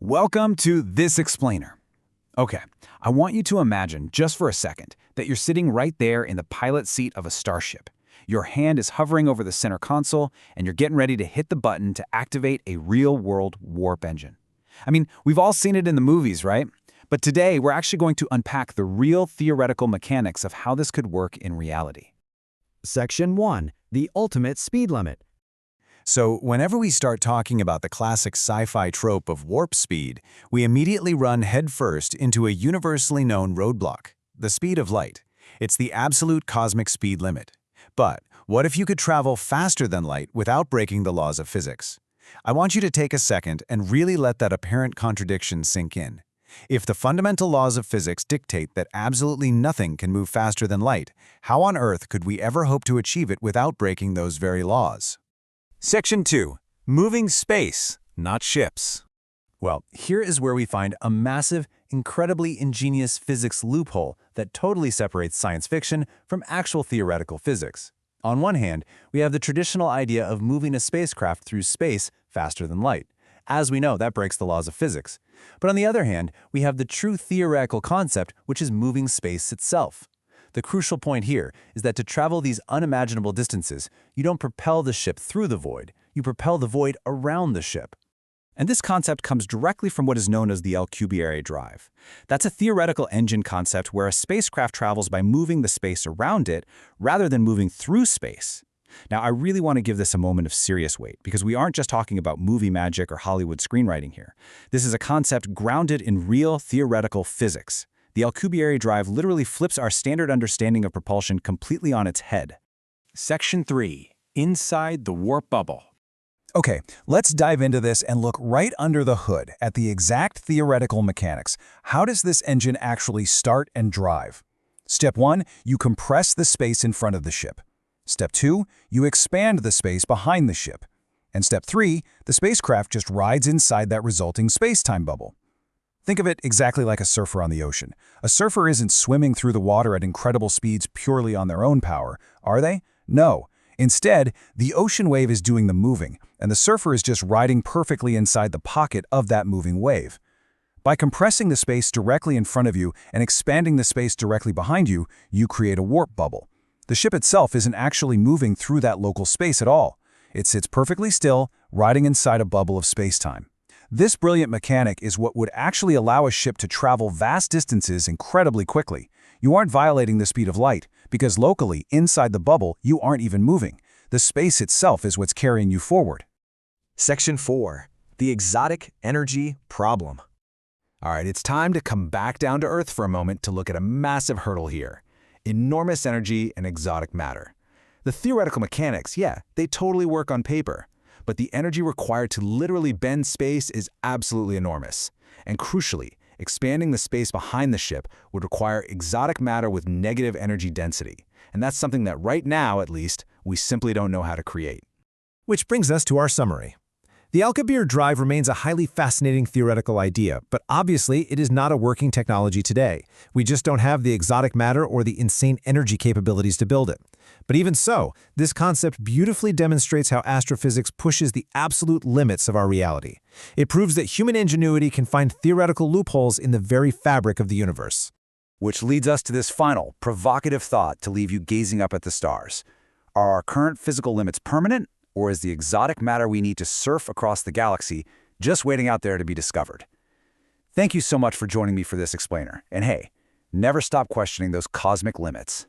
Welcome to This Explainer. Okay, I want you to imagine, just for a second, that you're sitting right there in the pilot seat of a starship. Your hand is hovering over the center console, and you're getting ready to hit the button to activate a real-world warp engine. I mean, we've all seen it in the movies, right? But today, we're actually going to unpack the real theoretical mechanics of how this could work in reality. Section 1. The ultimate speed limit. So whenever we start talking about the classic sci-fi trope of warp speed, we immediately run headfirst into a universally known roadblock, the speed of light. It's the absolute cosmic speed limit. But what if you could travel faster than light without breaking the laws of physics? I want you to take a second and really let that apparent contradiction sink in. If the fundamental laws of physics dictate that absolutely nothing can move faster than light, how on earth could we ever hope to achieve it without breaking those very laws? Section 2. Moving space, not ships. Well, here is where we find a massive, incredibly ingenious physics loophole that totally separates science fiction from actual theoretical physics. On one hand, we have the traditional idea of moving a spacecraft through space faster than light. As we know, that breaks the laws of physics. But on the other hand, we have the true theoretical concept, which is moving space itself. The crucial point here is that to travel these unimaginable distances, you don't propel the ship through the void, you propel the void around the ship. And this concept comes directly from what is known as the alcubierre drive. That's a theoretical engine concept where a spacecraft travels by moving the space around it rather than moving through space. Now, I really want to give this a moment of serious weight because we aren't just talking about movie magic or Hollywood screenwriting here. This is a concept grounded in real theoretical physics. The alcubierre drive literally flips our standard understanding of propulsion completely on its head. Section 3. Inside the warp bubble. Okay, let's dive into this and look right under the hood at the exact theoretical mechanics. How does this engine actually start and drive? Step 1, you compress the space in front of the ship. Step 2, you expand the space behind the ship. And Step 3, the spacecraft just rides inside that resulting space-time bubble. Think of it exactly like a surfer on the ocean. A surfer isn't swimming through the water at incredible speeds purely on their own power, are they? No. Instead, the ocean wave is doing the moving, and the surfer is just riding perfectly inside the pocket of that moving wave. By compressing the space directly in front of you and expanding the space directly behind you, you create a warp bubble. The ship itself isn't actually moving through that local space at all. It sits perfectly still, riding inside a bubble of space-time. This brilliant mechanic is what would actually allow a ship to travel vast distances incredibly quickly. You aren't violating the speed of light, because locally, inside the bubble, you aren't even moving. The space itself is what's carrying you forward. Section 4. The exotic energy problem. All right, it's time to come back down to Earth for a moment to look at a massive hurdle here. Enormous energy and exotic matter. The theoretical mechanics, yeah, they totally work on paper. But the energy required to literally bend space is absolutely enormous. And crucially, expanding the space behind the ship would require exotic matter with negative energy density. And that's something that right now, at least, we simply don't know how to create. Which brings us to our summary. The alcubierre drive remains a highly fascinating theoretical idea, but obviously it is not a working technology today. We just don't have the exotic matter or the insane energy capabilities to build it. But even so, this concept beautifully demonstrates how astrophysics pushes the absolute limits of our reality. It proves that human ingenuity can find theoretical loopholes in the very fabric of the universe. Which leads us to this final, provocative thought to leave you gazing up at the stars. Are our current physical limits permanent, or is the exotic matter we need to surf across the galaxy just waiting out there to be discovered? Thank you so much for joining me for this explainer. And hey, never stop questioning those cosmic limits.